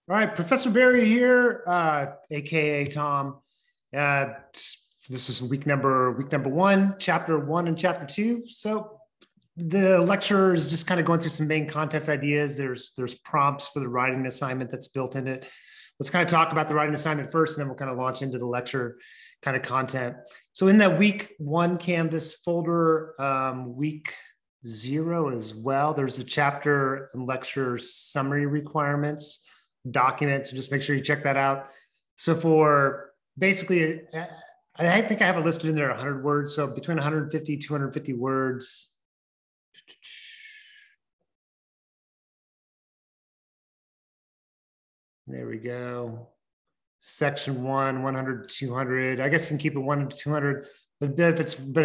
All right, Professor Barry here, aka Tom. Uh, this is week number one, chapter one and chapter two. So the lecture is just kind of going through some main contents ideas. There's prompts for the writing assignment that's built in it. Let's kind of talk about the writing assignment first, and then we'll kind of launch into the lecture kind of content. So in that week one Canvas folder, week zero as well, there's a chapter and lecture summary requirements document. So just make sure you check that out. So for basically, I think I have it listed in there 100 words. So between 150, 250 words. There we go. Section one, 100, 200. I guess you can keep it 100 to 200. But if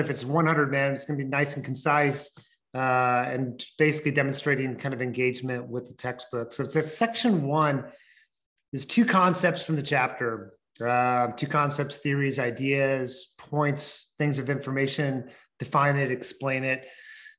it's 100, man, it's going to be nice and concise and basically demonstrating kind of engagement with the textbook. So it's that section one. There's two concepts from the chapter, two concepts, theories, ideas, points, things of information, define it, explain it,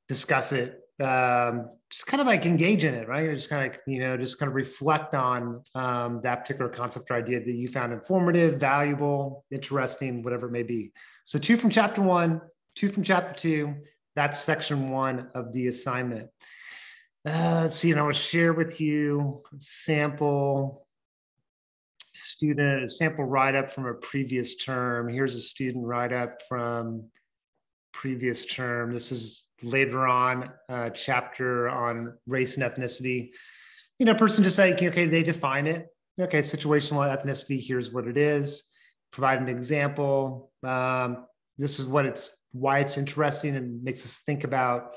discuss it, just kind of like engage in it, right? Just kind of, just kind of reflect on that particular concept or idea that you found informative, valuable, interesting, whatever it may be. So two from chapter one, two from chapter two. That's section one of the assignment. Let's see, and I want to share with you a sample write-up from a previous term. Here's a student write-up from previous term. This is later on a chapter on race and ethnicity. Person just like, okay, they define it. Okay, situational ethnicity, here's what it is. Provide an example. This is why it's interesting and makes us think about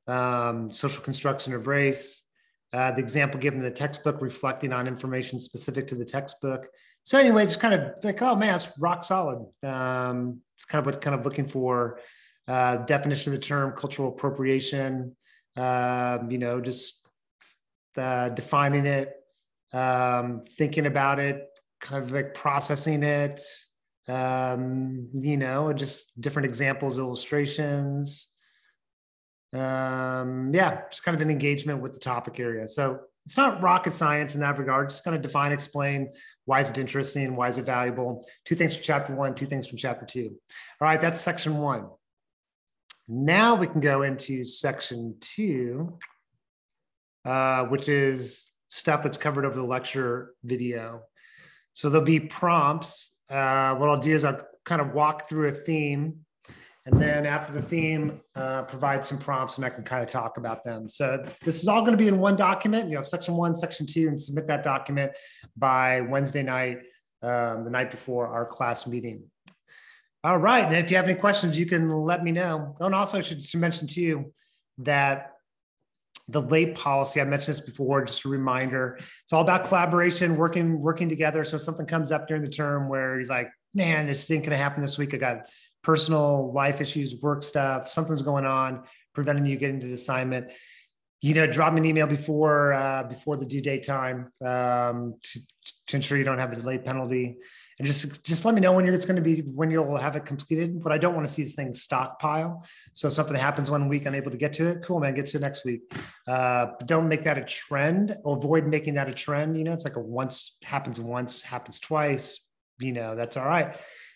social construction of race. The example given in the textbook reflecting on information specific to the textbook. So anyway, just kind of like, oh man, it's rock solid. It's kind of what looking for. Definition of the term cultural appropriation, just defining it, thinking about it, kind of like processing it, just different examples, illustrations. Just kind of an engagement with the topic area. So it's not rocket science in that regard. Just kind of define, explain, why is it interesting? Why is it valuable? Two things from chapter one, two things from chapter two. All right, that's section one. Now we can go into section two, which is stuff that's covered over the lecture video. So there'll be prompts. What I'll do is I'll kind of walk through a theme, and then after the theme, provide some prompts, and I can kind of talk about them. So this is all going to be in one document, section one, section two, and submit that document by Wednesday night, the night before our class meeting. All right. And if you have any questions, you can let me know. Oh, and also I should mention to you that the late policy, I mentioned this before, just a reminder, it's all about collaboration, working together. So if something comes up during the term where you're like, man, this ain't going to happen this week. I got personal life issues, work stuff, something's going on, preventing you getting to the assignment. Drop me an email before the due date time to ensure you don't have a delay penalty. And just let me know when when you'll have it completed. What I don't want to see is things stockpile. So if something happens one week, unable to get to it, cool, man, get to it next week. But don't make that a trend. Avoid making that a trend. It's like happens once, happens twice. That's all right.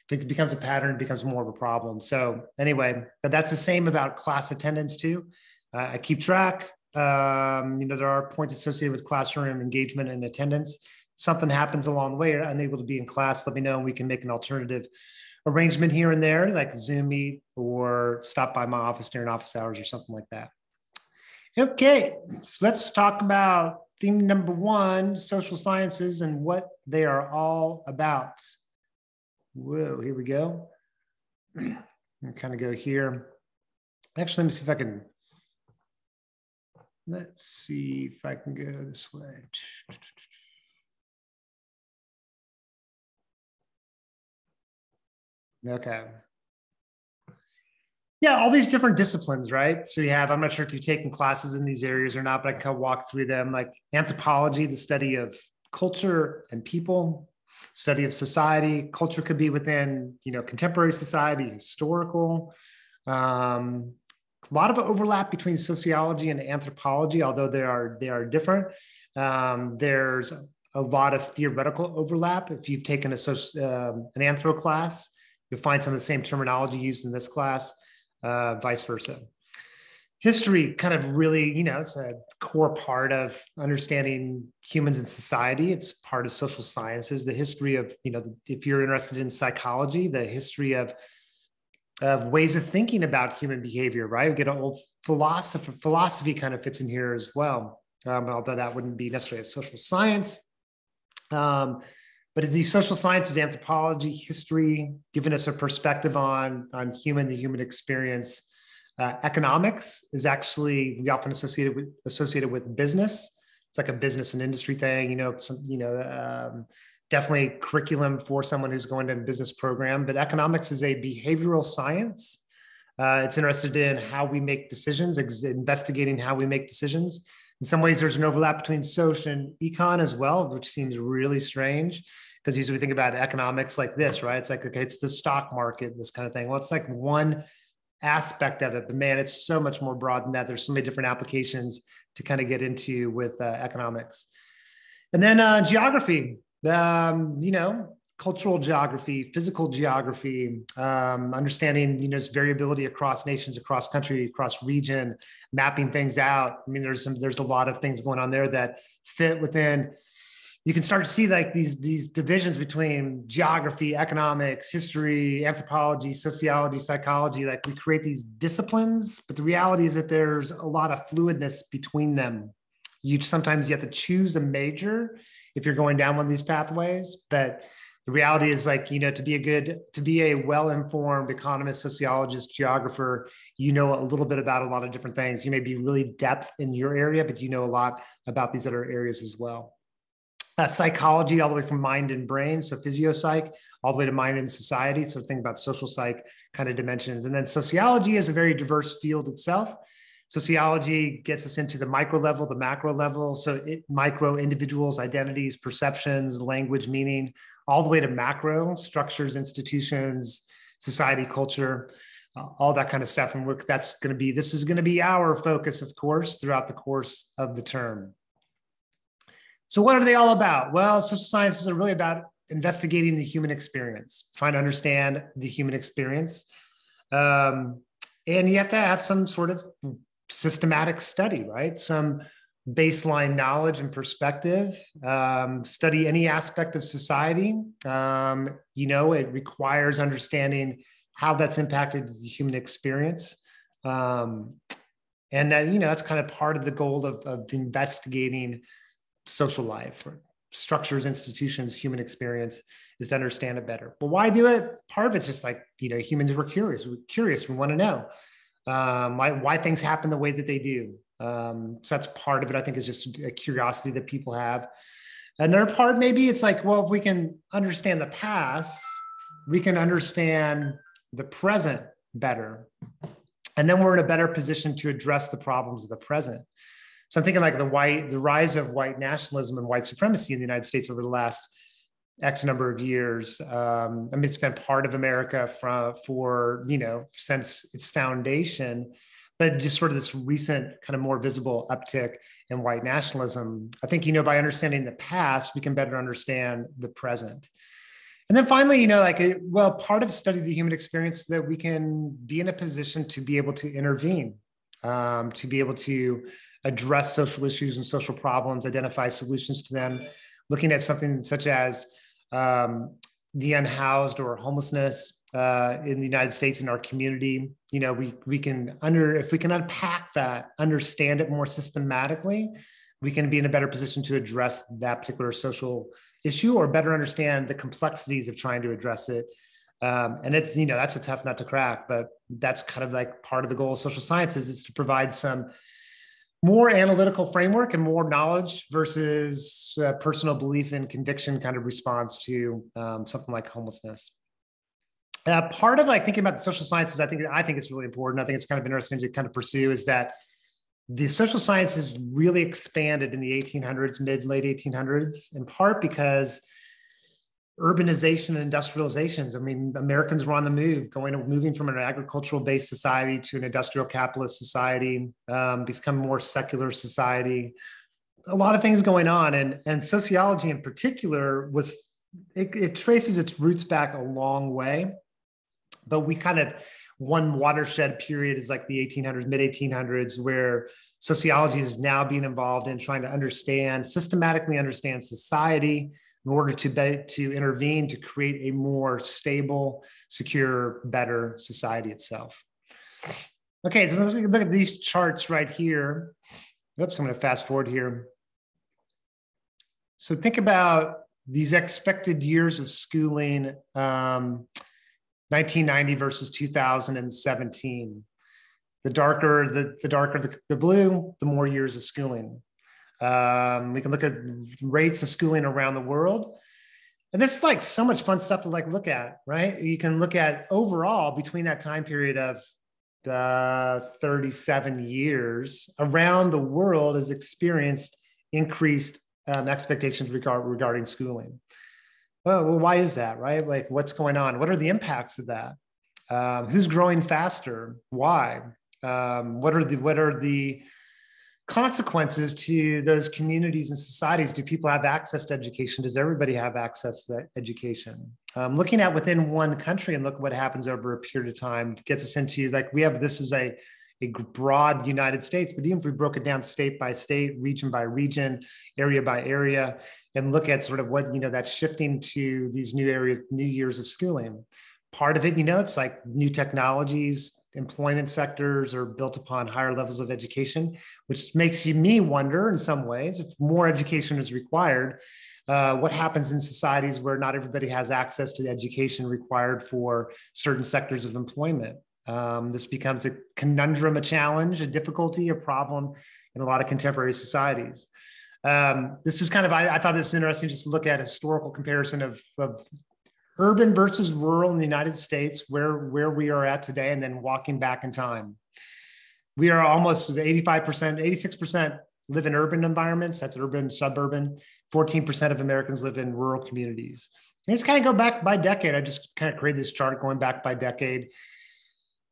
If it becomes a pattern, it becomes more of a problem. So anyway, but that's the same about class attendance too. I keep track. There are points associated with classroom engagement and attendance. Something happens along the way, you're unable to be in class, let me know, and we can make an alternative arrangement here and there, like Zoom meet or stop by my office during office hours or something like that. Okay, so let's talk about theme number one, social sciences and what they are all about. Whoa, here we go. I'll kind of go here. Actually, let me see if I can. Let's see if I can go this way. Okay. Yeah, all these different disciplines, right? So you have, I'm not sure if you've taken classes in these areas or not, but I can kind of walk through them, like anthropology, the study of culture and people, study of society. Culture could be within, contemporary society, historical. A lot of overlap between sociology and anthropology, although they are different. There's a lot of theoretical overlap. If you've taken an anthro class, you'll find some of the same terminology used in this class, vice versa. History kind of really, it's a core part of understanding humans and society. It's part of social sciences. The history of, if you're interested in psychology, the history of ways of thinking about human behavior, right? We get an old philosophy kind of fits in here as well, although that wouldn't be necessarily a social science. But these social sciences, anthropology, history, giving us a perspective on the human experience. Economics is actually, we often associated with business. It's like a business and industry thing, definitely curriculum for someone who's going to a business program, but economics is a behavioral science. It's interested in how we make decisions, investigating how we make decisions. In some ways, there's an overlap between social and econ as well, which seems really strange because usually we think about economics like this, right? It's like, okay, it's the stock market, this kind of thing. Well, it's like one aspect of it, but man, it's so much more broad than that. There's so many different applications to kind of get into with economics. And then geography, cultural geography, physical geography, understanding, variability across nations, across country, across region, mapping things out. I mean, there's a lot of things going on there that fit within. You can start to see like these divisions between geography, economics, history, anthropology, sociology, psychology. Like we create these disciplines, but the reality is that there's a lot of fluidness between them. Sometimes you have to choose a major if you're going down one of these pathways, but the reality is like, to be a well-informed economist, sociologist, geographer, a little bit about a lot of different things. You may be really depth in your area, but you know a lot about these other areas as well. Psychology, all the way from mind and brain, so physiopsych, all the way to mind and society. So think about social psych kind of dimensions. And then sociology is a very diverse field itself. Sociology gets us into the micro level, the macro level. So micro individuals, identities, perceptions, language, meaning, all the way to macro structures, institutions, society, culture, all that kind of stuff. And this is going to be our focus, of course, throughout the course of the term. So what are they all about? Well, social sciences are really about investigating the human experience, trying to understand the human experience. And you have to have some sort of systematic study, right? Some baseline knowledge and perspective, study any aspect of society. It requires understanding how that's impacted the human experience. And that's kind of part of the goal of investigating social life, or structures, institutions, human experience, is to understand it better. But why do it? Part of it's just like, humans were curious. We want to know why things happen the way that they do. So that's part of it, I think, is just a curiosity that people have. Another part, maybe it's like, well, if we can understand the past, we can understand the present better. And then we're in a better position to address the problems of the present. So I'm thinking like the rise of white nationalism and white supremacy in the United States over the last X number of years. It's been part of America for since its foundation, but just sort of this recent kind of more visible uptick in white nationalism. I think, by understanding the past, we can better understand the present. And then finally, part of studying the human experience is that we can be in a position to be able to intervene, to be able to address social issues and social problems, identify solutions to them, looking at something such as the unhoused or homelessness in the United States, in our community. If we can unpack that, understand it more systematically, we can be in a better position to address that particular social issue, or better understand the complexities of trying to address it. And it's, that's a tough nut to crack, but that's kind of like part of the goal of social sciences, is to provide some more analytical framework and more knowledge versus personal belief and conviction kind of response to something like homelessness. Part of thinking about the social sciences, I think it's really important. I think it's kind of interesting to kind of pursue, is that the social sciences really expanded in the 1800s, late 1800s, in part because urbanization and industrializations. Americans were on the move, moving from an agricultural-based society to an industrial capitalist society, become more secular society. a lot of things going on, and sociology in particular it traces its roots back a long way, but we kind of one watershed period is like the 1800s, mid 1800s, where sociology is now being involved in trying to systematically understand society in order to intervene to create a more stable, secure, better society itself. Okay, so let's look at these charts right here. Oops, I'm going to fast forward here. So think about these expected years of schooling, 1990 versus 2017. The darker the blue, the more years of schooling. We can look at rates of schooling around the world. And this is like so much fun stuff to like look at, right? You can look at overall between that time period of 37 years around the world has experienced increased expectations regarding schooling. Well, why is that, right? Like what's going on? What are the impacts of that? Who's growing faster? Why? What are the consequences to those communities and societies? Do people have access to education? Does everybody have access to that education? Looking at within one country and look what happens over a period of time gets us into like this is a broad United States, but even if we broke it down state by state, region by region, area by area, and look at sort of what, that's shifting to these new areas, new years of schooling. Part of it, it's like new technologies, employment sectors are built upon higher levels of education, which makes me wonder in some ways, if more education is required, what happens in societies where not everybody has access to the education required for certain sectors of employment. This becomes a conundrum, a challenge, a difficulty, a problem in a lot of contemporary societies. This is kind of, I thought this was interesting just to look at a historical comparison of urban versus rural in the United States, where we are at today, and then walking back in time. We are almost 85%, 86% live in urban environments. That's urban, suburban. 14% of Americans live in rural communities. And just kind of go back by decade. I just kind of created this chart going back by decade.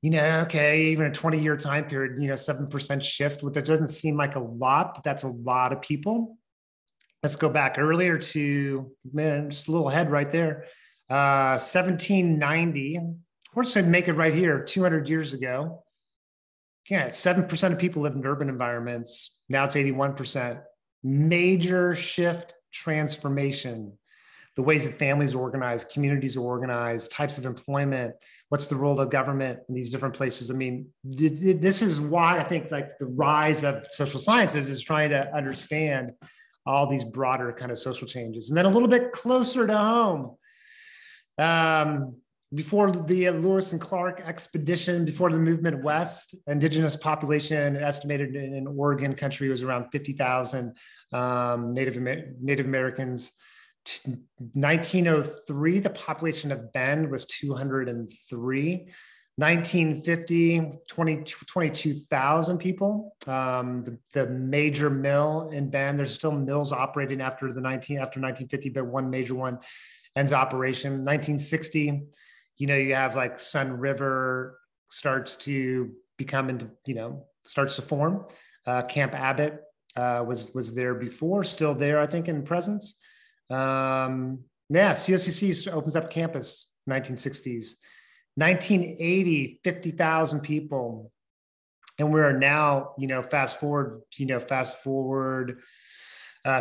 Okay, even a 20-year time period, 7% shift, which doesn't seem like a lot, but that's a lot of people. Let's go back earlier to, just a little ahead right there. 1790, we're just going to make it right here, 200 years ago. Yeah, 7% of people live in urban environments. Now it's 81%. Major shift, transformation. The ways that families are organized, communities are organized, types of employment, what's the role of government in these different places. I mean, this is why I think like the rise of social sciences is trying to understand all these broader kind of social changes. And then a little bit closer to home, before the Lewis and Clark expedition, before the movement west, indigenous population estimated in Oregon country was around 50,000 Native Americans. 1903, the population of Bend was 203. 1950, 22,000 people. The major mill in Bend, there's still mills operating after 1950, but one major one ends operation. 1960, you have like Sun River starts to form. Camp Abbott was there before, still there, I think, in presence. COCC opens up campus 1960s. 1980, 50,000 people. And we are now, fast forward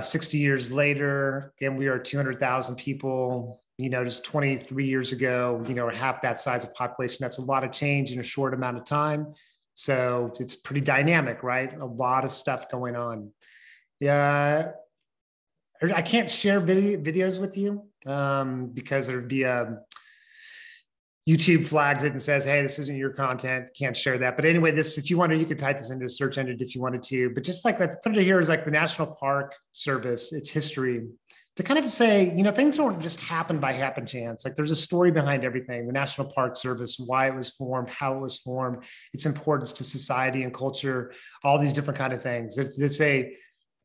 60 years later, and we are 200,000 people, just 23 years ago, half that size of population. That's a lot of change in a short amount of time. So it's pretty dynamic, right? A lot of stuff going on. Yeah. I can't share videos with you because there'd be YouTube flags it and says, hey, this isn't your content. Can't share that. But anyway, if you wanted, you could type this into a search engine if you wanted to. But just like that, put it here as like the National Park Service, its history, to kind of say, things don't just happen by happen chance. Like there's a story behind everything. The National Park Service, why it was formed, how it was formed, its importance to society and culture, all these different kind of things.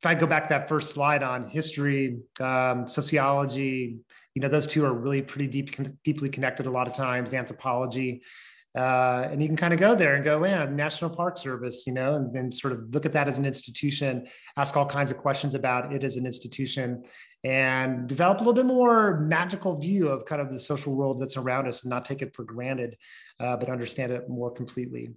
If I go back to that first slide on history, sociology, those two are really pretty deeply connected a lot of times, anthropology. And you can kind of go there and go, yeah, National Park Service, and then sort of look at that as an institution, ask all kinds of questions about it as an institution, and develop a little bit more magical view of kind of the social world that's around us and not take it for granted, but understand it more completely.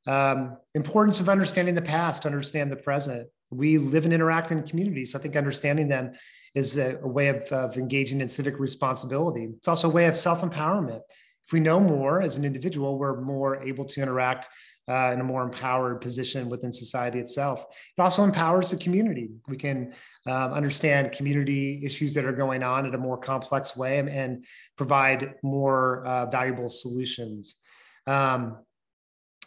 Importance of understanding the past, understand the present. We live and interact in communities. So I think understanding them is a way of engaging in civic responsibility. It's also a way of self-empowerment. If we know more as an individual, we're more able to interact in a more empowered position within society itself. It also empowers the community. We can understand community issues that are going on in a more complex way and provide more valuable solutions. And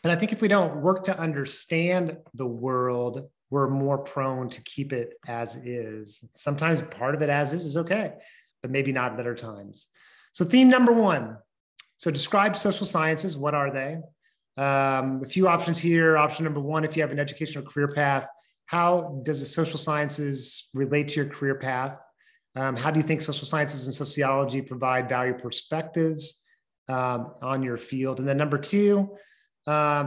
I think if we don't work to understand the world, we're more prone to keep it as is. Sometimes part of it as is okay, but maybe not at other times. So theme number 1. So describe social sciences. What are they? A few options here. Option number 1, if you have an educational career path, how does the social sciences relate to your career path? How do you think social sciences and sociology provide value perspectives on your field? And then number 2,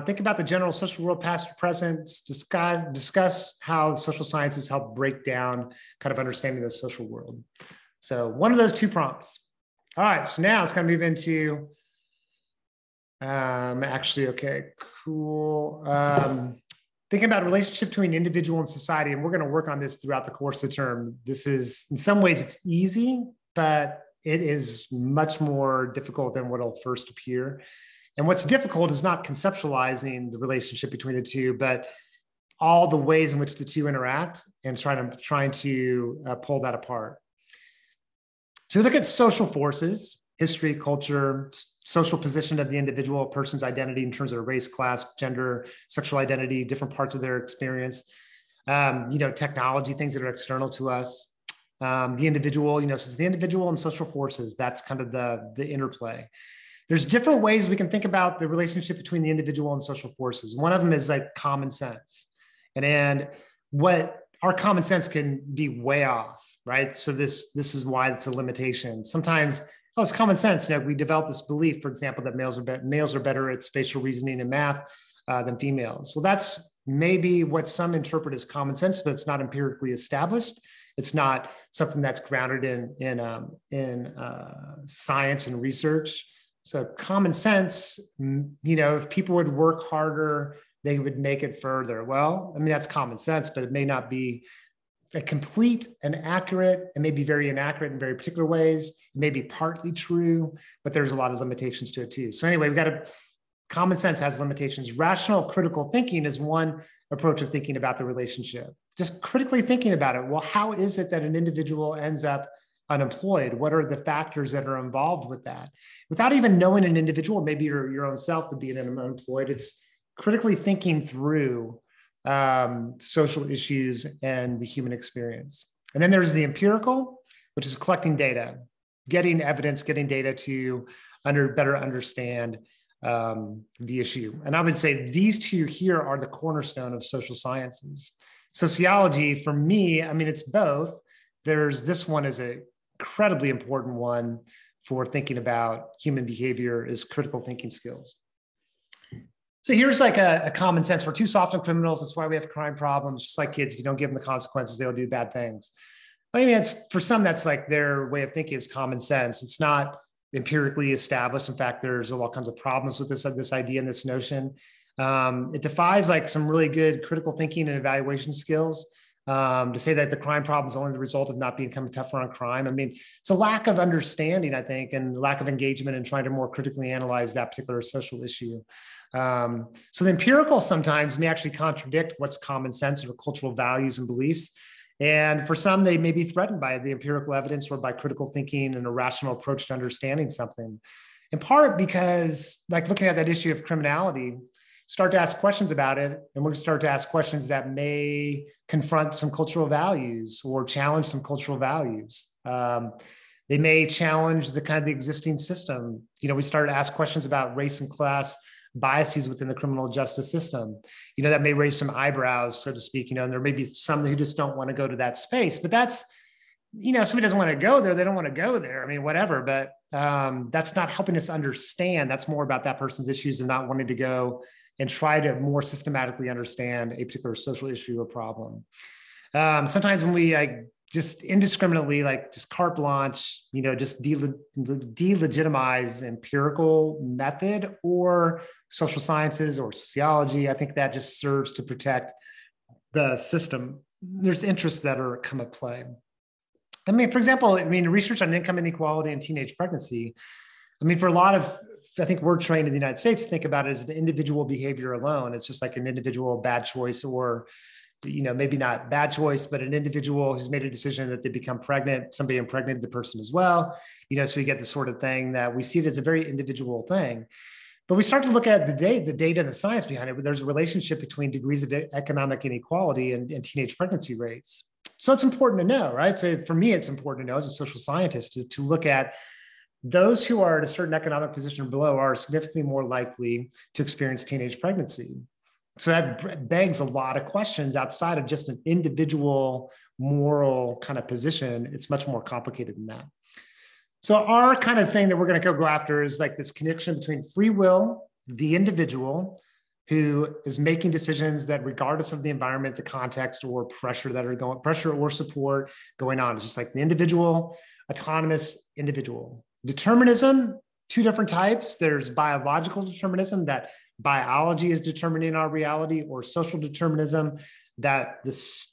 think about the general social world, past or present. Discuss how social sciences help break down kind of understanding the social world. So one of those 2 prompts. All right, so now it's going to move into okay, cool. Thinking about relationship between individual and society, and we're going to work on this throughout the course of the term. This is, in some ways, it's easy, but it is much more difficult than what will first appear. And what's difficult is not conceptualizing the relationship between the 2, but all the ways in which the 2 interact and trying to pull that apart. So we look at social forces, history, culture, social position of the individual, a person's identity in terms of race, class, gender, sexual identity, different parts of their experience, technology, things that are external to us, the individual, so it's the individual and social forces. That's kind of the interplay. There's different ways we can think about the relationship between the individual and social forces. One of them is like common sense. And what our common sense can be way off, right? So this is why it's a limitation. Sometimes, it's common sense. We develop this belief, for example, that males are better at spatial reasoning and math than females. Well, that's maybe what some interpret as common sense, but it's not empirically established. It's not something that's grounded in science and research. So common sense, if people would work harder, they would make it further. Well, that's common sense, but it may not be a complete and accurate. It may be very inaccurate in very particular ways. It may be partly true, but there's a lot of limitations to it too. So anyway, common sense has limitations. Rational critical thinking is one approach of thinking about the relationship. Just critically thinking about it. Well, how is it that an individual ends up unemployed? What are the factors that are involved with that? Without even knowing an individual, maybe your own self to be unemployed, it's critically thinking through social issues and the human experience. And then there's the empirical, which is collecting data, getting evidence, getting data to better understand the issue. And I would say these 2 here are the cornerstone of social sciences. Sociology, for me, it's both. This one is an incredibly important one for thinking about human behavior, is critical thinking skills. So here's like a common sense. We're too soft on criminals. That's why we have crime problems. Just like kids, if you don't give them the consequences, they'll do bad things. For some, that's like their way of thinking is common sense. It's not empirically established. In fact, there's all kinds of problems with this idea and this notion. It defies like some really good critical thinking and evaluation skills. To say that the crime problem is only the result of not becoming tougher on crime. It's a lack of understanding, I think, and lack of engagement in trying to more critically analyze that particular social issue. So the empirical sometimes may actually contradict what's common sense or cultural values and beliefs. And for some, they may be threatened by the empirical evidence or by critical thinking and a rational approach to understanding something. In part because, like looking at that issue of criminality, start to ask questions about it, and we're going to start to ask questions that may confront some cultural values or challenge some cultural values. They may challenge the kind of the existing system. We start to ask questions about race and class biases within the criminal justice system. That may raise some eyebrows, so to speak. And there may be some who just don't want to go to that space, but that's somebody doesn't want to go there, they don't want to go there. I mean, whatever, but that's not helping us understand. That's more about that person's issues and not wanting to go and try to more systematically understand a particular social issue or problem. Sometimes when we just indiscriminately, just carte blanche, just delegitimize empirical method or social sciences or sociology, I think that just serves to protect the system. There's interests that are come at play. I mean, for example, research on income inequality and teenage pregnancy. I mean, for a lot of, I think we're trained in the United States to think about it as an individual behavior alone. It's just like an individual bad choice, or, maybe not bad choice, but an individual who's made a decision that they become pregnant, somebody impregnated the person as well. So we get this sort of thing that we see it as a very individual thing. But we start to look at the data and the science behind it. There's a relationship between degrees of economic inequality and teenage pregnancy rates. So it's important to know, right? So for me, it's important to know as a social scientist to look at those who are at a certain economic position or below are significantly more likely to experience teenage pregnancy. So that begs a lot of questions outside of just an individual moral kind of position. It's much more complicated than that. So our kind of thing that we're going to go after is like this connection between free will, the individual who is making decisions that regardless of the environment, the context or pressure or support going on, it's just like the individual, autonomous individual. Determinism, two different types. There's biological determinism, that biology is determining our reality, or social determinism, that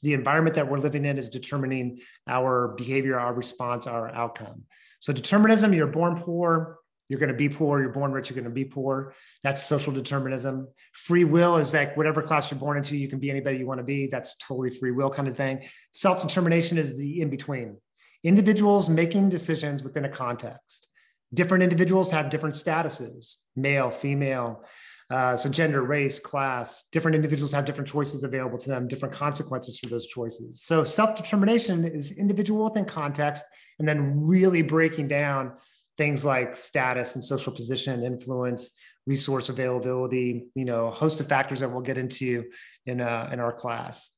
the environment that we're living in is determining our behavior, our response, our outcome. So determinism, you're born poor, you're going to be poor. You're born rich, you're going to be poor. That's social determinism. Free will is like whatever class you're born into, you can be anybody you want to be. That's totally free will kind of thing. Self-determination is the in-between. Individuals making decisions within a context. Different individuals have different statuses, male, female, so gender, race, class. Different individuals have different choices available to them, different consequences for those choices. So self-determination is individual within context, and then really breaking down things like status and social position, influence, resource availability, a host of factors that we'll get into in our class.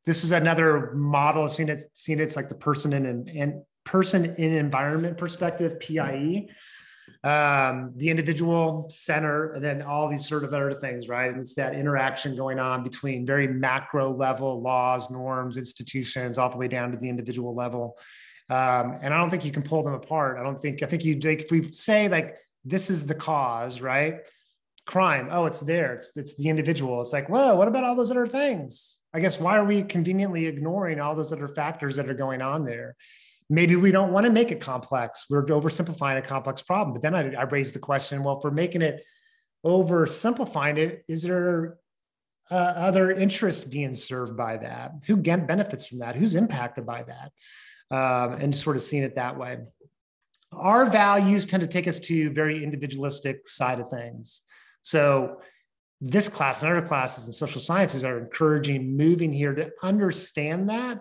This is another model. Seen it. It's like the person in environment perspective, PIE, the individual center, and then all these sort of other things, right? And it's that interaction going on between very macro level laws, norms, institutions, all the way down to the individual level. And I don't think you can pull them apart. I think if we say like, this is the cause, right? Crime. Oh, it's there. It's the individual. It's like, whoa, what about all those other things? I guess, why are we conveniently ignoring all those other factors that are going on there? Maybe we don't want to make it complex. We're oversimplifying a complex problem. But then I raised the question, well, if we're making it oversimplifying it, is there other interests being served by that? Who benefits from that? Who's impacted by that? And sort of seeing it that way. Our values tend to take us to very individualistic side of things. So this class and other classes in social sciences are encouraging moving here to understand that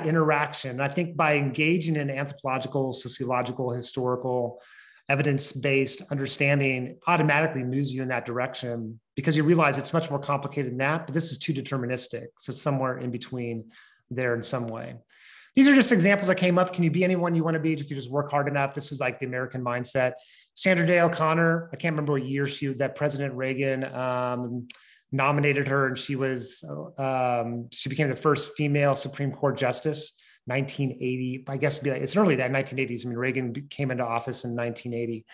interaction. I think by engaging in anthropological, sociological, historical, evidence-based understanding automatically moves you in that direction, because you realize it's much more complicated than that, but this is too deterministic. So it's somewhere in between there in some way. These are just examples that came up. Can you be anyone you want to be if you just work hard enough? This is like the American mindset. Sandra Day O'Connor, I can't remember what year that President Reagan nominated her, and she became the first female Supreme Court justice, 1980. I guess it's early that 1980s. I mean, Reagan came into office in 1980.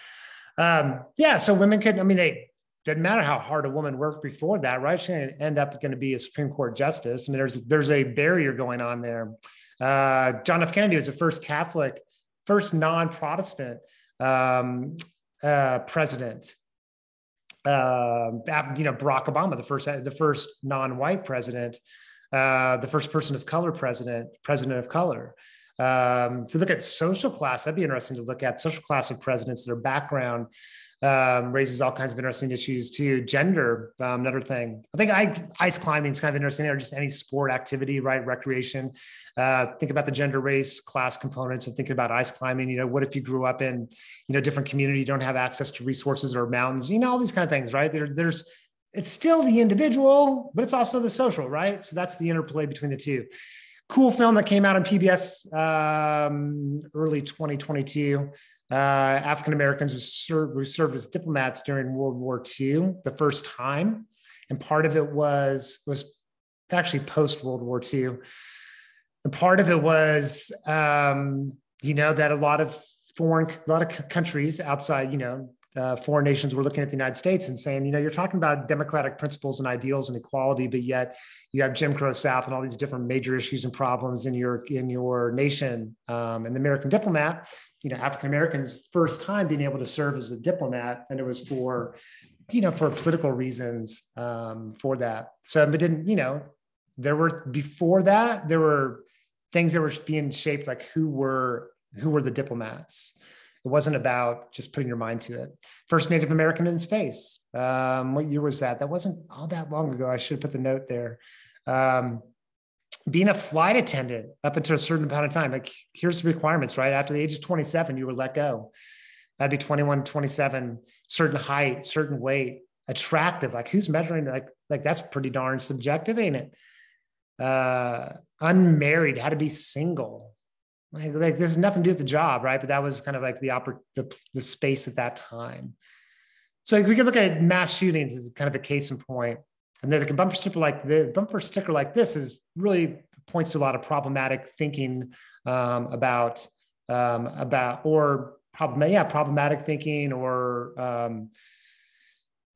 So women they didn't matter how hard a woman worked before that, right? She didn't end up going to be a Supreme Court justice. I mean, there's a barrier going on there. John F. Kennedy was the first Catholic, first non-Protestant president. Barack Obama, the first non-white president, the first person of color president of color. If you look at social class, that'd be interesting to look at social class of presidents. Their background raises all kinds of interesting issues too. Gender, another thing. I think ice climbing is kind of interesting, or just any sport activity, right? Recreation. Think about the gender, race, class components of thinking about ice climbing. What if you grew up in, different community, you don't have access to resources or mountains, all these kind of things, right? It's still the individual, but it's also the social, right? So that's the interplay between the two. cool film that came out on PBS early 2022. African Americans who served as diplomats during World War II, the first time, and part of it was actually post World War II. And part of it was, that a lot of countries outside, foreign nations were looking at the United States and saying, you're talking about democratic principles and ideals and equality, but yet you have Jim Crow South and all these different major issues and problems in your nation. And the American diplomat, African Americans' first time being able to serve as a diplomat, and it was for political reasons for that. So it didn't, there were things that were being shaped, like who were the diplomats. It wasn't about just putting your mind to it. First Native American in space. What year was that? That wasn't all that long ago. I should have put the note there. Being a flight attendant up until a certain amount of time. Like, here's the requirements, right? After the age of 27, you were let go. That'd be 21, 27, certain height, certain weight, attractive. Like, who's measuring? Like that's pretty darn subjective, ain't it? Unmarried, had to be single. Like there's nothing to do with the job, right? But that was kind of like the space at that time. So we could look at mass shootings as kind of a case in point. And then the bumper sticker like this is really points to a lot of problematic thinking problematic thinking, or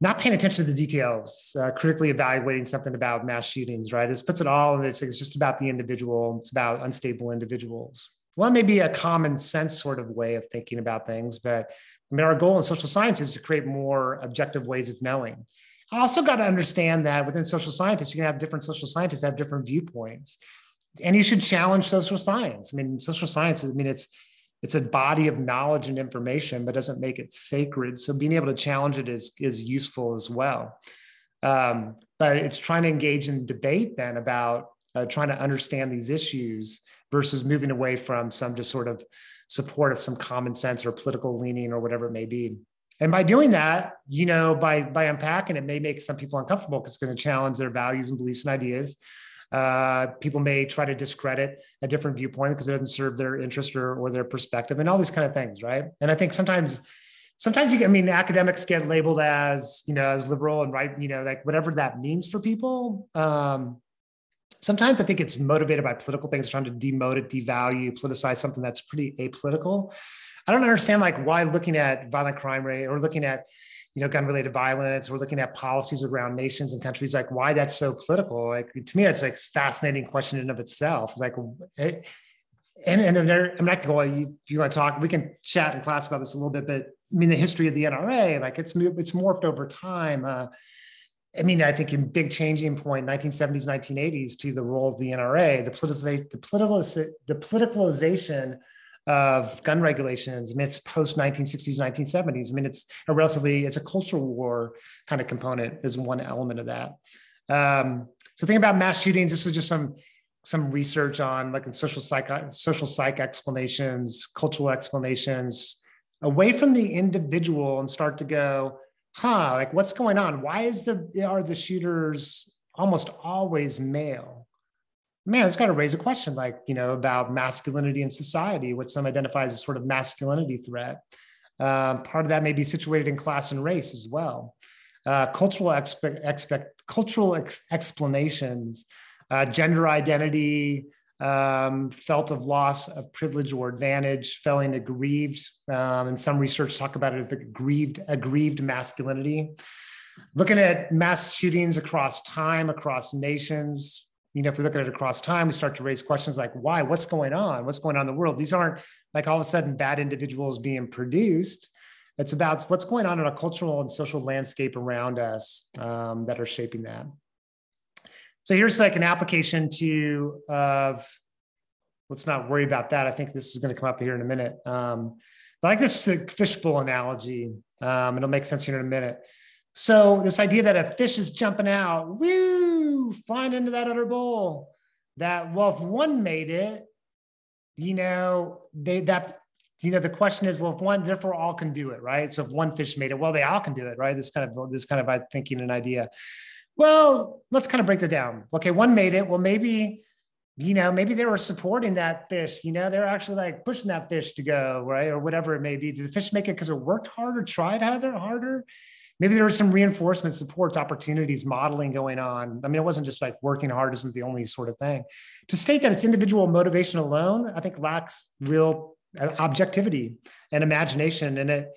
not paying attention to the details, critically evaluating something about mass shootings, right? It puts it all, and it's just about the individual. It's about unstable individuals. Well, maybe a common sense sort of way of thinking about things, but our goal in social science is to create more objective ways of knowing. I also got to understand that within social scientists, you can have different social scientists have different viewpoints, and you should challenge social science. Social science, it's a body of knowledge and information, but doesn't make it sacred. So being able to challenge it is useful as well. But it's trying to engage in debate then about trying to understand these issues versus moving away from some just sort of support of some common sense or political leaning or whatever it may be. And by doing that, by unpacking it, may make some people uncomfortable because it's going to challenge their values and beliefs and ideas. People may try to discredit a different viewpoint because it doesn't serve their interest or their perspective, and all these kind of things, right? And I think sometimes academics get labeled as liberal and right, like whatever that means for people. Sometimes I think it's motivated by political things, trying to demote it, devalue, politicize something that's pretty apolitical. I don't understand why looking at violent crime rate or looking at gun-related violence, or looking at policies around nations and countries, like why that's so political. Like, to me, it's like fascinating question in of itself. It's like, and I'm not going to go, if you want to talk, we can chat in class about this a little bit, but the history of the NRA, like it's morphed over time. I think in big changing point, 1970s, 1980s, to the role of the NRA, the politicalization of gun regulations. It's post 1960s, 1970s. It's a cultural war kind of component is one element of that. So think about mass shootings. This is just some research on like social psych explanations, cultural explanations, away from the individual, and start to go, like what's going on? Why are the shooters almost always male? Man, it's got to raise a question about masculinity in society, what some identify as a sort of masculinity threat. Part of that may be situated in class and race as well. Cultural explanations, gender identity, felt of loss of privilege or advantage, feeling aggrieved. And some research talk about it as aggrieved masculinity. Looking at mass shootings across time, across nations. If we look at it across time, we start to raise questions like, why? What's going on? What's going on in the world? These aren't like all of a sudden bad individuals being produced. It's about what's going on in a cultural and social landscape around us that are shaping that. So here's like an application let's not worry about that. I think this is going to come up here in a minute. But I like this fishbowl analogy. It'll make sense here in a minute. So this idea that a fish is jumping out, flying into that other bowl, if one made it, the question is, if one, therefore all can do it, right? So if one fish made it, they all can do it, right? This kind of thinking and idea. Well, let's kind of break that down. Okay, one made it. Well, maybe maybe they were supporting that fish, they're actually like pushing that fish to go, right? Or whatever it may be. Did the fish make it because it worked harder, tried harder? Maybe there was some reinforcement, supports, opportunities, modeling going on. I mean, it wasn't just like working hard isn't the only sort of thing. To state that it's individual motivation alone, I think lacks real objectivity and imagination. And it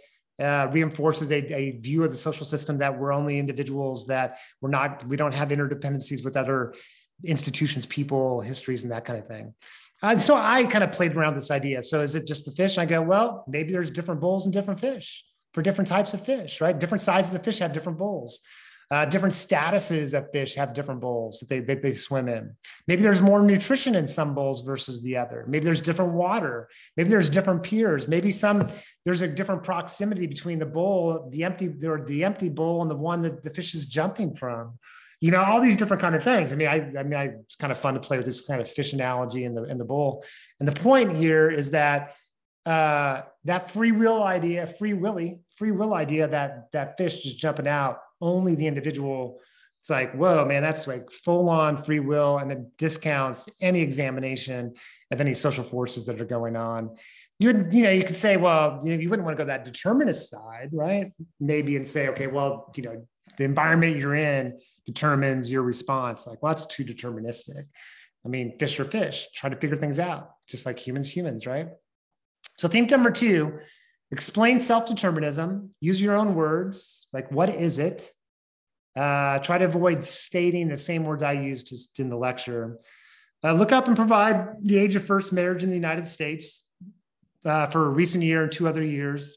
reinforces a view of the social system that we're only individuals, that we don't have interdependencies with other institutions, people, histories, and that kind of thing. So I kind of played around this idea. So is it just the fish? I go, well, maybe there's different bowls and different fish for different types of fish, right? Different sizes of fish have different bowls. Different statuses of fish have different bowls that they swim in. Maybe there's more nutrition in some bowls versus the other. Maybe there's different water. Maybe there's different piers. Maybe there's a different proximity between the bowl, the empty bowl, and the one that the fish is jumping from. All these different kind of things. It's kind of fun to play with this kind of fish analogy in the bowl. And the point here is that that free will idea that fish just jumping out, only the individual. It's like, whoa, man, that's like full on free will, and it discounts any examination of any social forces that are going on. You could say, well, you wouldn't want to go that determinist side, right? Maybe, and say, okay, well, the environment you're in determines your response. Like, well, that's too deterministic. I mean, fish are fish, try to figure things out, just like humans, right? So theme number 2, explain self-determinism, use your own words. Like, what is it? Try to avoid stating the same words I used just in the lecture. Look up and provide the age of first marriage in the United States for a recent year and 2 other years.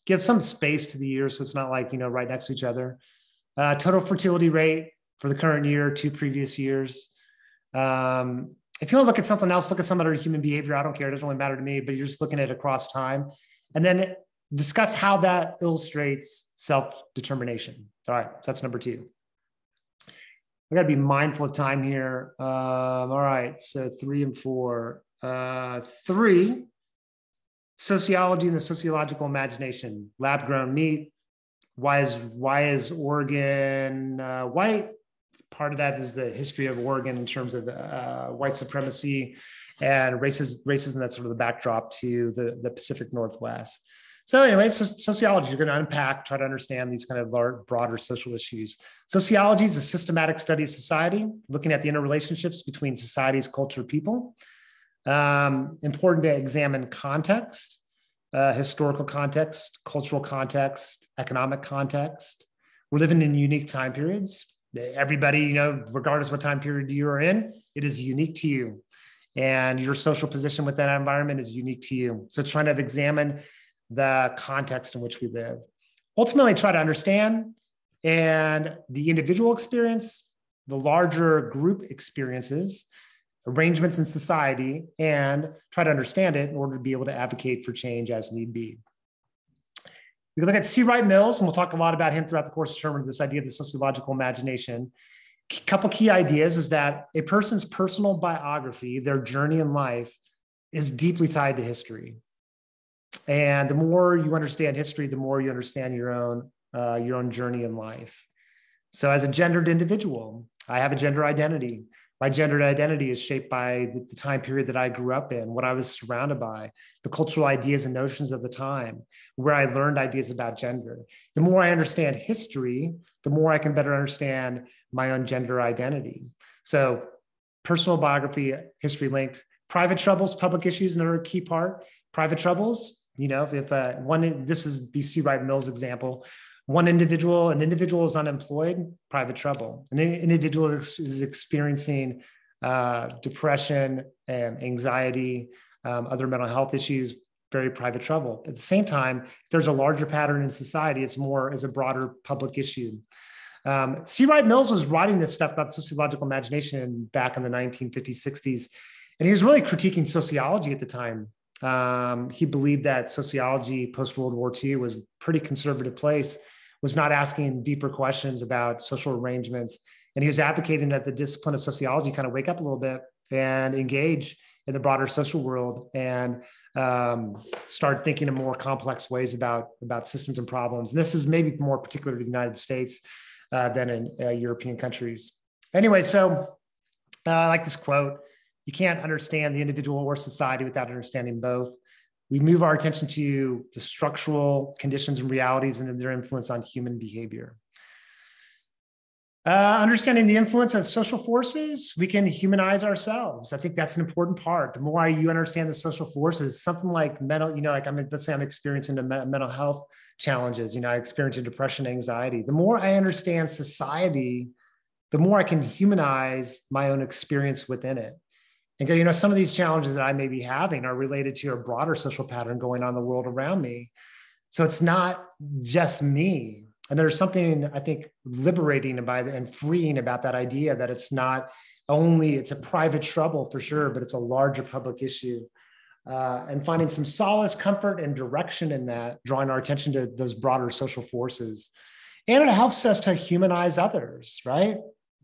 Give some space to the years so it's not like, right next to each other. Total fertility rate for the current year, 2 previous years. If you want to look at something else, look at some other human behavior. I don't care. It doesn't really matter to me, but you're just looking at it across time. And then discuss how that illustrates self-determination. All right, so that's number 2. I got to be mindful of time here. All right, so 3 and 4. 3, sociology and the sociological imagination, lab-grown meat. Why is Oregon white? Part of that is the history of Oregon in terms of white supremacy and racism. That's sort of the backdrop to the Pacific Northwest. So anyway, sociology, you're going to unpack, try to understand these kind of broader social issues. Sociology is a systematic study of society, looking at the interrelationships between societies, culture, people. Important to examine context, historical context, cultural context, economic context. We're living in unique time periods. Everybody, regardless of what time period you're in, it is unique to you. And your social position with that environment is unique to you. So trying to examine the context in which we live. Ultimately, try to understand and the individual experience, the larger group experiences, arrangements in society, and try to understand it in order to be able to advocate for change as need be. We can look at C. Wright Mills, and we'll talk a lot about him throughout the course, determining this idea of the sociological imagination. A couple key ideas is that a person's personal biography, their journey in life, is deeply tied to history. And the more you understand history, the more you understand your own journey in life. So as a gendered individual, I have a gender identity. My gendered identity is shaped by the time period that I grew up in, what I was surrounded by, the cultural ideas and notions of the time, where I learned ideas about gender. The more I understand history, the more I can better understand my own gender identity. So personal biography, history linked. Private troubles, public issues, another key part. Private troubles, this is B.C. Wright Mills' example. An individual is unemployed, private trouble. An individual is experiencing depression, anxiety, other mental health issues, very private trouble. At the same time, if there's a larger pattern in society, it's more as a broader public issue. C. Wright Mills was writing this stuff about sociological imagination back in the 1950s, 60s, and he was really critiquing sociology at the time. He believed that sociology post-World War II was a pretty conservative place, was not asking deeper questions about social arrangements. And he was advocating that the discipline of sociology kind of wake up a little bit and engage in the broader social world and start thinking in more complex ways about systems and problems. And this is maybe more particular to the United States than in European countries. Anyway, so I like this quote. you can't understand the individual or society without understanding both. We move our attention to the structural conditions and realities and their influence on human behavior. Understanding the influence of social forces, we can humanize ourselves. I think that's an important part. The more you understand the social forces, something like mental, like let's say I'm experiencing mental health challenges, I experience depression, anxiety. The more I understand society, the more I can humanize my own experience within it. And go, some of these challenges that I may be having are related to a broader social pattern going on in the world around me. So it's not just me. And there's something, I think, liberating about and freeing about that idea that it's not only, it's a private trouble for sure, but it's a larger public issue. And finding some solace, comfort, and direction in that, drawing our attention to those broader social forces. And it helps us to humanize others, right?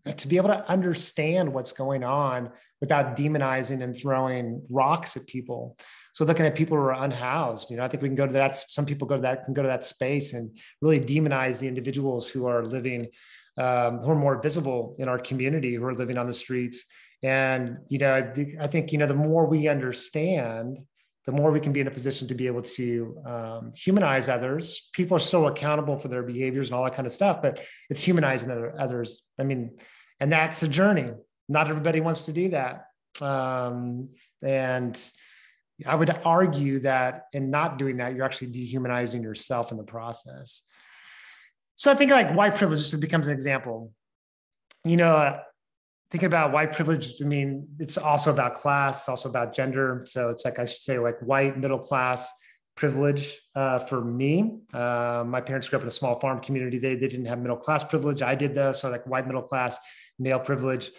To be able to understand what's going on without demonizing and throwing rocks at people. So looking at people who are unhoused, I think we can go to that. Some people can go to that space and really demonize the individuals who are living, who are more visible in our community, who are living on the streets. And, I think, the more we understand, the more we can be in a position to be able to humanize others. People are still accountable for their behaviors and all that kind of stuff, but it's humanizing others. And that's a journey. Not everybody wants to do that. And I would argue that in not doing that, you're actually dehumanizing yourself in the process. So I think like white privilege just becomes an example. Thinking about white privilege, it's also about class, it's also about gender. So it's like, I should say like white middle class privilege for me. My parents grew up in a small farm community. They didn't have middle class privilege. I did though. So like white middle class male privilege.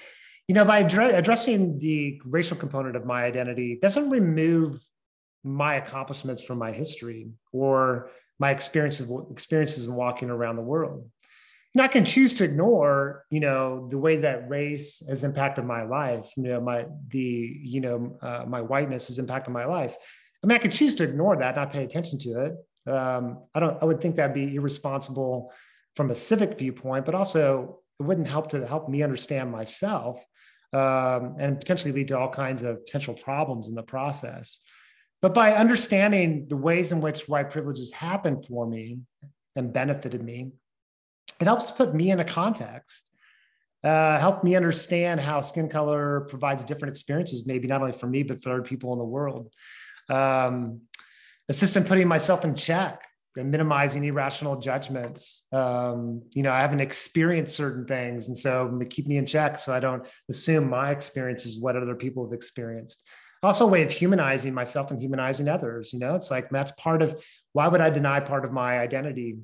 By addressing the racial component of my identity doesn't remove my accomplishments from my history or my experiences in walking around the world. I can choose to ignore, the way that race has impacted my life. My whiteness has impacted my life. I can choose to ignore that, not pay attention to it. I would think that'd be irresponsible from a civic viewpoint, but also it wouldn't help me understand myself, and potentially lead to all kinds of potential problems in the process. But by understanding the ways in which white privileges happened for me and benefited me, it helps put me in a context, help me understand how skin color provides different experiences, maybe not only for me, but for other people in the world. Assist in putting myself in check and minimizing irrational judgments. I haven't experienced certain things, and so keep me in check so I don't assume my experience is what other people have experienced. Also a way of humanizing myself and humanizing others. It's like, that's part of, why would I deny part of my identity?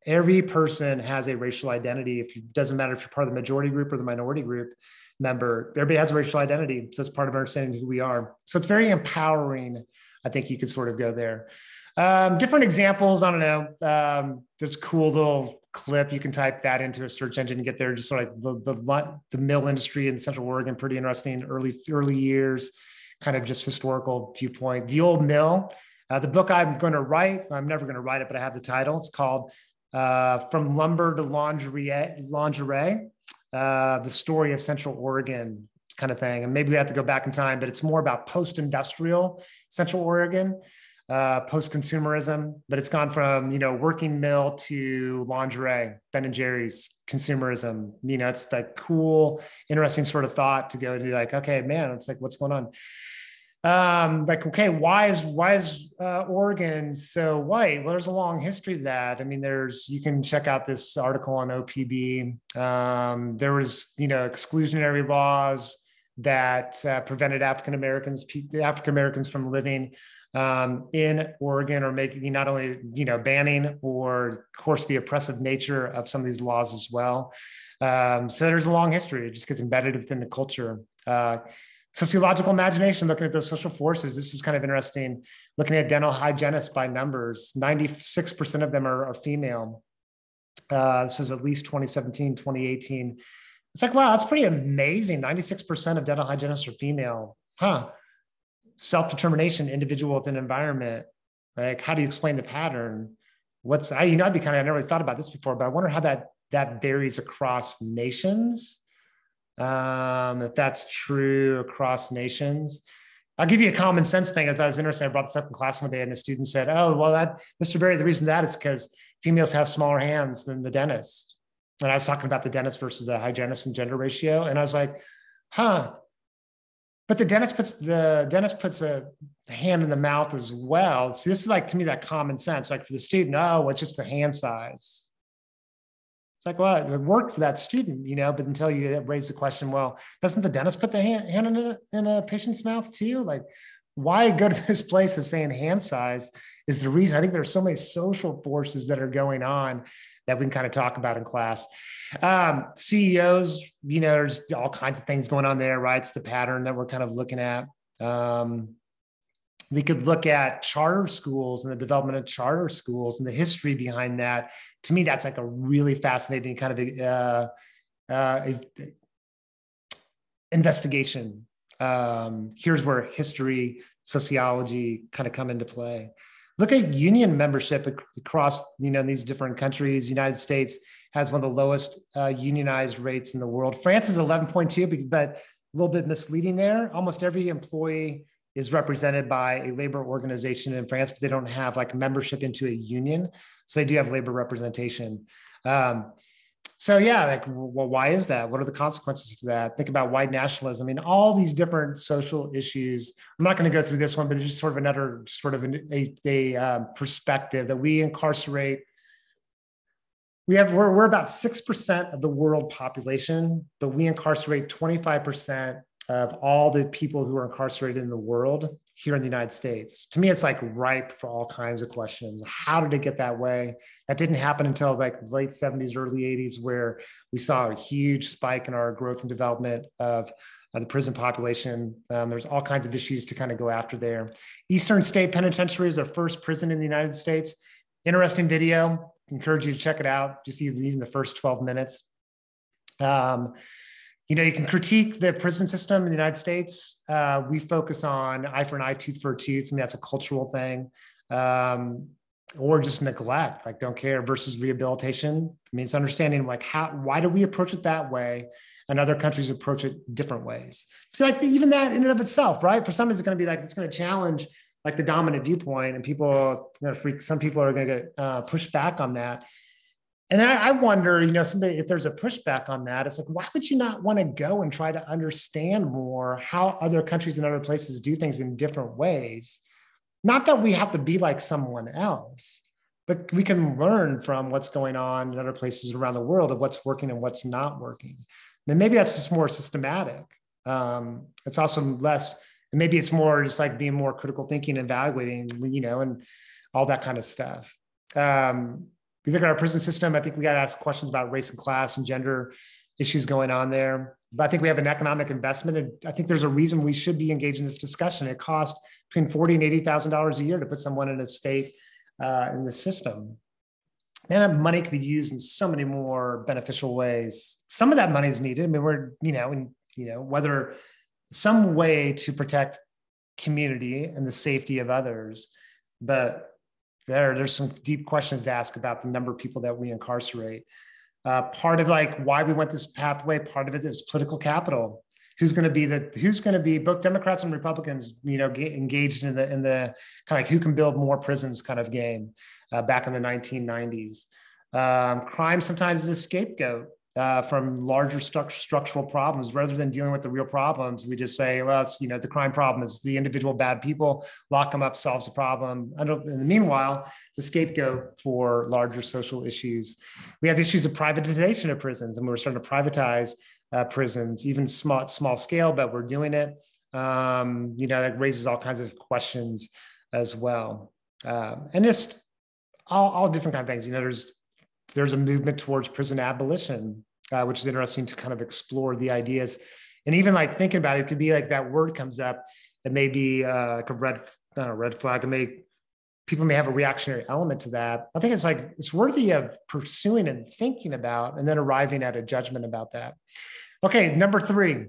Every person has a racial identity. It doesn't matter if you're part of the majority group or the minority group member, everybody has a racial identity. So it's part of understanding who we are. So it's very empowering. I think you could sort of go there. Different examples. I don't know. There's a cool little clip. You can type that into a search engine and get there. Just sort of the mill industry in Central Oregon, pretty interesting. Early years, kind of just historical viewpoint. The old mill. The book I'm going to write, I'm never going to write it, but I have the title. It's called From Lumber to Lingerie, the story of Central Oregon kind of thing. And maybe we have to go back in time, but it's more about post-industrial Central Oregon, post-consumerism, but it's gone from, working mill to lingerie, Ben and Jerry's consumerism. It's like cool, interesting sort of thought to go and be like, okay, man, it's like, what's going on? Okay, why is Oregon so white? Well, there's a long history to that. You can check out this article on OPB. There was, exclusionary laws that prevented African Americans from living in Oregon, or making not only, banning, or of course the oppressive nature of some of these laws as well. So there's a long history. It just gets embedded within the culture. Sociological imagination, looking at those social forces. This is kind of interesting. Looking at dental hygienists by numbers, 96% of them are female. This is at least 2017, 2018. It's like, wow, that's pretty amazing. 96% of dental hygienists are female. Self-determination, individual within environment. Like, how do you explain the pattern? I never really thought about this before, but I wonder how that varies across nations. If that's true across nations. I'll give you a common sense thing. I thought it was interesting. I brought this up in class one day, and a student said, "Oh, well, that Mr. Berry, the reason that is because females have smaller hands than the dentist." And I was talking about the dentist versus the hygienist and gender ratio, and I was like, "Huh." But the dentist puts a hand in the mouth as well. So this is like, to me, that common sense. Like for the student, oh, well, it's just the hand size. It's like, well, it worked for that student, but until you raise the question, well, doesn't the dentist put the hand in a patient's mouth too? Like, why go to this place of saying hand size is the reason. I think there's so many social forces that are going on that we can kind of talk about in class. CEOs, there's all kinds of things going on there, right? It's the pattern that we're kind of looking at. We could look at charter schools and the development of charter schools and the history behind that. To me, that's like a really fascinating kind of investigation. Here's where history, sociology kind of come into play. Look at union membership across, these different countries. United States has one of the lowest unionized rates in the world. France is 11.2, but a little bit misleading there. Almost every employee is represented by a labor organization in France, but they don't have like membership into a union. So they do have labor representation. So yeah, like, well, why is that? What are the consequences to that? Think about white nationalism. I mean, all these different social issues. I'm not going to go through this one, but it's just sort of another a perspective that we incarcerate. We're about 6% of the world population, but we incarcerate 25% of all the people who are incarcerated in the world here in the United States. To me, it's like ripe for all kinds of questions. How did it get that way? That didn't happen until like the late 70s, early 80s, where we saw a huge spike in our growth and development of the prison population. There's all kinds of issues to kind of go after there. Eastern State Penitentiary is our first prison in the United States. Interesting video. Encourage you to check it out. Just even the first 12 minutes. You can critique the prison system in the United States. We focus on eye for an eye, tooth for a tooth. I mean, that's a cultural thing. Or just neglect, like don't care, versus rehabilitation. I mean, it's understanding like why do we approach it that way and other countries approach it different ways. So like even that in and of itself, right? For some, it's going to be like, it's going to challenge like the dominant viewpoint, and people are going to freak. Some people are going to get pushed back on that. And I wonder, if there's a pushback on that, it's like, why would you not want to go and try to understand more how other countries and other places do things in different ways? Not that we have to be like someone else, but we can learn from what's going on in other places around the world of what's working and what's not working. And maybe that's just more systematic. It's also less, and maybe it's more just like being more critical thinking, evaluating, and all that kind of stuff. We look at our prison system. I think we got to ask questions about race and class and gender issues going on there. But I think we have an economic investment, and I think there's a reason we should be engaged in this discussion. It costs between $40,000 and $80,000 a year to put someone in a state in the system. And that money can be used in so many more beneficial ways. Some of that money is needed. I mean, whether some way to protect community and the safety of others, but there's some deep questions to ask about the number of people that we incarcerate. Part of like why we went this pathway, part of it is political capital. Who's going to be both Democrats and Republicans, engaged in the kind of like who can build more prisons kind of game back in the 1990s. Crime sometimes is a scapegoat from larger structural problems. Rather than dealing with the real problems, we just say, well, it's, the crime problem is the individual bad people, lock them up, solves the problem. In the meanwhile, it's a scapegoat for larger social issues. We have issues of privatization of prisons, and we're starting to privatize prisons, even small scale, but we're doing it. That raises all kinds of questions as well. And just all different kind of things. There's a movement towards prison abolition, which is interesting to kind of explore the ideas. And even like thinking about it, it could be like that word comes up. It may be like a red flag. People may have a reactionary element to that. I think it's worthy of pursuing and thinking about, and then arriving at a judgment about that. Okay, number 3.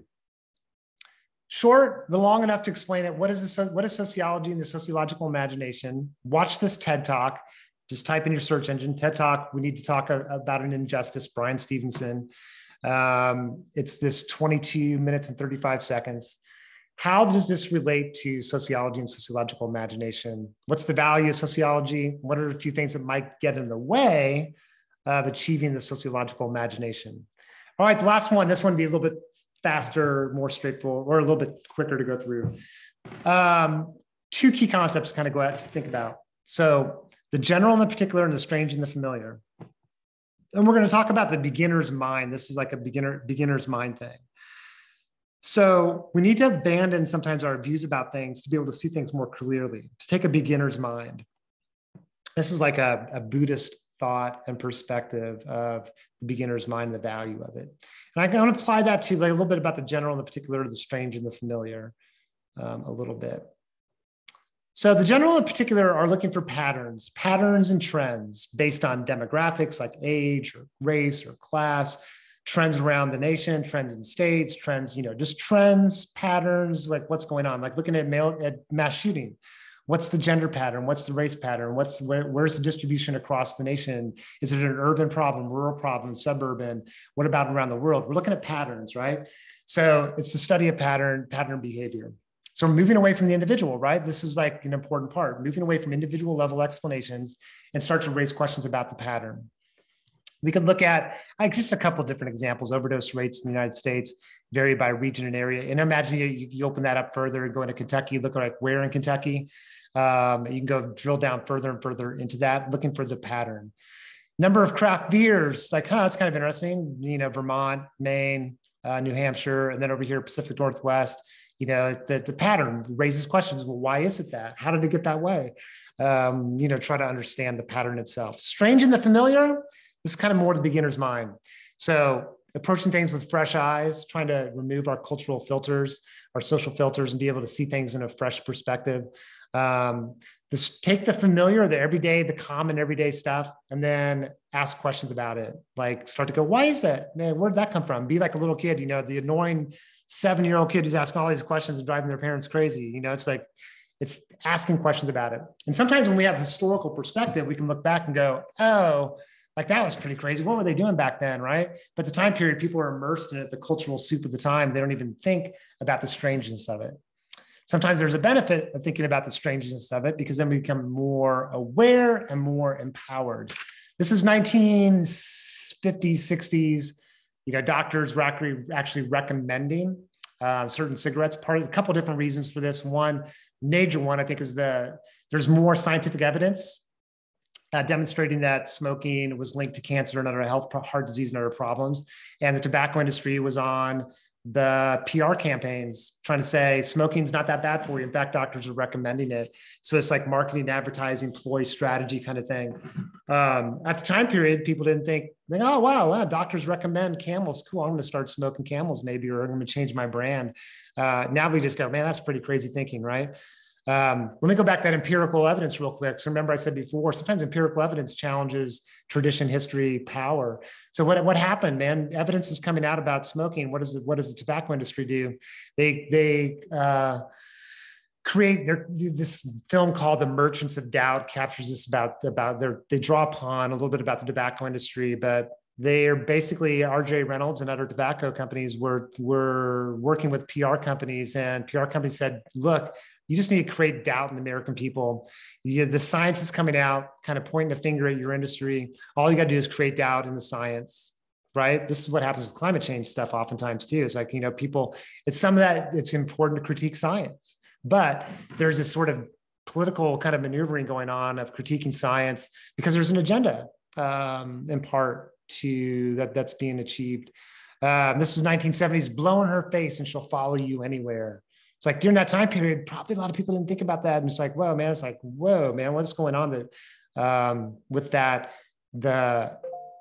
Short, but long enough to explain it. What is sociology and the sociological imagination? Watch this TED Talk. Just type in your search engine, TED Talk. We need to talk about an injustice, Brian Stevenson. It's this 22 minutes and 35 seconds. How does this relate to sociology and sociological imagination? What's the value of sociology? What are a few things that might get in the way of achieving the sociological imagination? All right, the last one, this one would be a little bit faster, more straightforward, or a little bit quicker to go through. Two key concepts kind of go out to think about. So the general and the particular, and the strange and the familiar. And we're going to talk about the beginner's mind. This is like a beginner's mind thing. So we need to abandon sometimes our views about things to be able to see things more clearly, to take a beginner's mind. This is like a Buddhist thought and perspective of the beginner's mind, the value of it. And I can apply that to like a little bit about the general and the particular, the strange and the familiar a little bit. So the general and particular are looking for patterns and trends based on demographics like age or race or class, trends around the nation, trends in states, trends, just trends, patterns, like what's going on, like looking at mass shooting. What's the gender pattern? What's the race pattern? Where's the distribution across the nation? Is it an urban problem, rural problem, suburban? What about around the world? We're looking at patterns, right? So it's the study of pattern behavior. So we're moving away from the individual, right? This is like an important part, moving away from individual level explanations and start to raise questions about the pattern. We could look at just a couple of different examples. Overdose rates in the United States vary by region and area. And imagine you open that up further and go into Kentucky, look at like where in Kentucky. You can go drill down further and further into that, looking for the pattern. Number of craft beers, like, that's kind of interesting. Vermont, Maine, New Hampshire, and then over here, Pacific Northwest. The pattern raises questions. Well, why is it that? How did it get that way? Try to understand the pattern itself. Strange and the familiar, this is kind of more the beginner's mind. So approaching things with fresh eyes, trying to remove our cultural filters, our social filters, and be able to see things in a fresh perspective. Take the familiar, the everyday, the common everyday stuff, and then ask questions about it. Like start to go, why is that? Man, where did that come from? Be like a little kid, the annoying 7-year-old kid who's asking all these questions and driving their parents crazy. It's asking questions about it. And sometimes when we have historical perspective, we can look back and go, oh, like that was pretty crazy. What were they doing back then, right? But the time period, people are immersed in it, the cultural soup of the time. They don't even think about the strangeness of it. Sometimes there's a benefit of thinking about the strangeness of it because then we become more aware and more empowered. This is 1950s, 60s. Doctors were actually recommending certain cigarettes. A couple of different reasons for this. One, major one, I think, is there's more scientific evidence demonstrating that smoking was linked to cancer and other heart disease and other problems. And the tobacco industry was on the PR campaigns trying to say smoking's not that bad for you. In fact, doctors are recommending it. So it's like marketing, advertising, ploy strategy kind of thing. At the time period, people didn't think, oh, wow, doctors recommend Camels. Cool, I'm going to start smoking Camels maybe, or I'm going to change my brand. Now we just go, man, that's pretty crazy thinking, right? Let me go back to that empirical evidence real quick. So remember I said before, sometimes empirical evidence challenges tradition, history, power. So what happened, man? Evidence is coming out about smoking. What does the tobacco industry do? They create this film called The Merchants of Doubt, captures this they draw upon a little bit about the tobacco industry, but they are basically R.J. Reynolds and other tobacco companies were working with PR companies, and PR companies said, look, you just need to create doubt in the American people. The science is coming out, kind of pointing a finger at your industry. All you got to do is create doubt in the science, right? This is what happens with climate change stuff oftentimes too. It's like, people, it's some of that, it's important to critique science, but there's this sort of political kind of maneuvering going on of critiquing science because there's an agenda in part to that's being achieved. This is 1970s, blow in her face and she'll follow you anywhere. It's like during that time period, probably a lot of people didn't think about that. And it's like, whoa, man, what's going on with that, the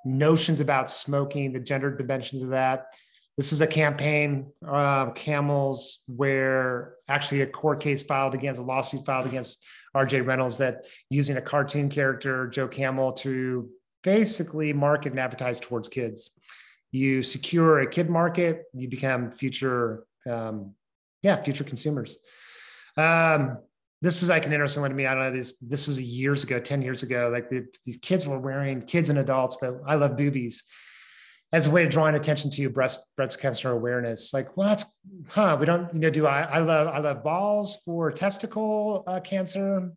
notions about smoking, the gender dimensions of that. This is a campaign, Camels, where actually a lawsuit filed against R.J. Reynolds that using a cartoon character, Joe Camel, to basically market and advertise towards kids. You secure a kid market, you become future consumers. This is like an interesting one to me. I don't know, this was 10 years ago, like these kids were wearing, kids and adults, but I love boobies. as a way of drawing attention to breast cancer awareness. Like, well, we don't, I love balls for testicle cancer.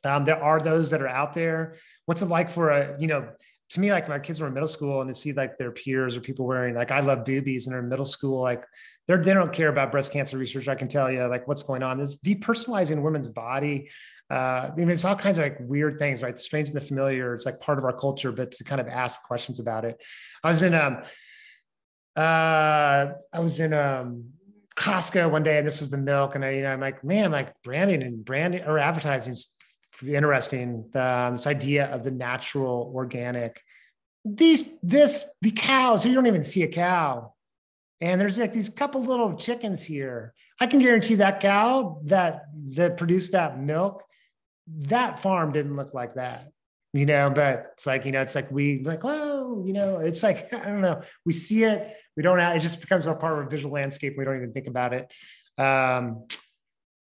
There are those that are out there. What's it like for to me, like my kids were in middle school and to see like their peers or people wearing, like, I love boobies, and they're in middle school, like they don't care about breast cancer research. I can tell you like what's going on. It's depersonalizing women's body. It's all kinds of like weird things, right? The strange and the familiar. It's like part of our culture, but to kind of ask questions about it. I was in Costco one day, and this was the milk, and I'm like, man, like branding or advertising is interesting. This idea of the natural, organic. The cows, you don't even see a cow, and there's like these couple little chickens here. I can guarantee that cow that produced that milk, that farm didn't look like that, but it's like, we like, whoa, it's like, I don't know. We see it. We don't, it just becomes a part of our visual landscape. We don't even think about it. The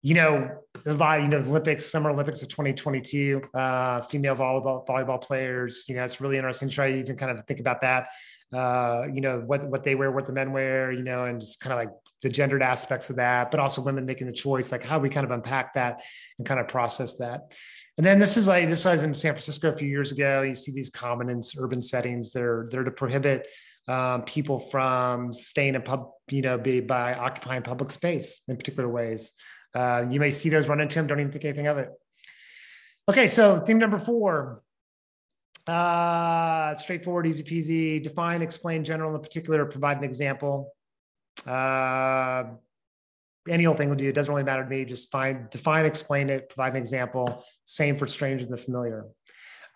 Olympics, Summer Olympics of 2022, female volleyball players, it's really interesting to try to even kind of think about that. What they wear, what the men wear, and just kind of like the gendered aspects of that, but also women making the choice, like how we kind of unpack that and kind of process that. And then this was in San Francisco a few years ago. You see these common in urban settings. They're to prohibit people from staying in by occupying public space in particular ways. You may see those, run into them, don't even think anything of it. Okay, so theme number 4. Straightforward, easy peasy. Define, explain, general, and particular, provide an example. Any old thing will do. It doesn't really matter to me. Just define, explain it, provide an example. Same for strange and the familiar.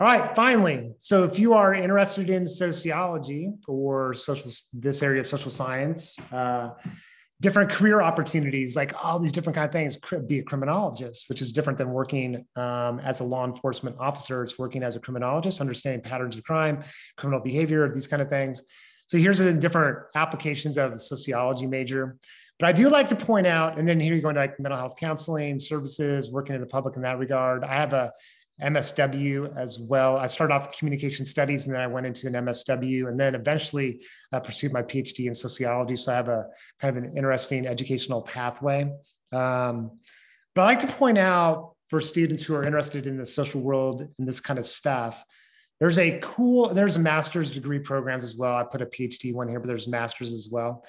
All right, finally. So if you are interested in sociology or this area of social science, different career opportunities, like all these different kind of things, could be a criminologist, which is different than working as a law enforcement officer. It's working as a criminologist, understanding patterns of crime, criminal behavior, these kind of things. So here's the different applications of the sociology major. But I do like to point out, and then here you go into like mental health counseling services, working in the public in that regard. I have a MSW as well. I started off with communication studies, and then I went into an MSW, and then eventually pursued my PhD in sociology. So I have a kind of an interesting educational pathway. But I like to point out for students who are interested in the social world and this kind of stuff, there's a master's degree programs as well. I put a PhD one here, but there's masters as well.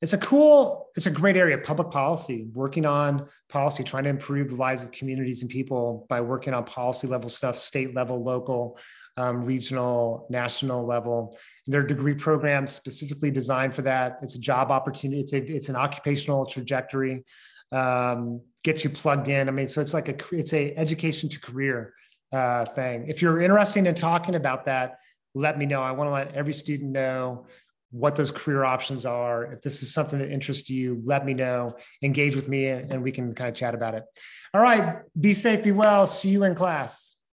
It's a great area, public policy, working on policy, trying to improve the lives of communities and people by working on policy level stuff, state level, local, regional, national level. And there are degree programs specifically designed for that. It's a job opportunity. It's an occupational trajectory, get you plugged in. I mean, so it's a education to career thing. If you're interested in talking about that, let me know. I want to let every student know what those career options are. If this is something that interests you, let me know, engage with me, and we can kind of chat about it. All right, be safe, be well. See you in class.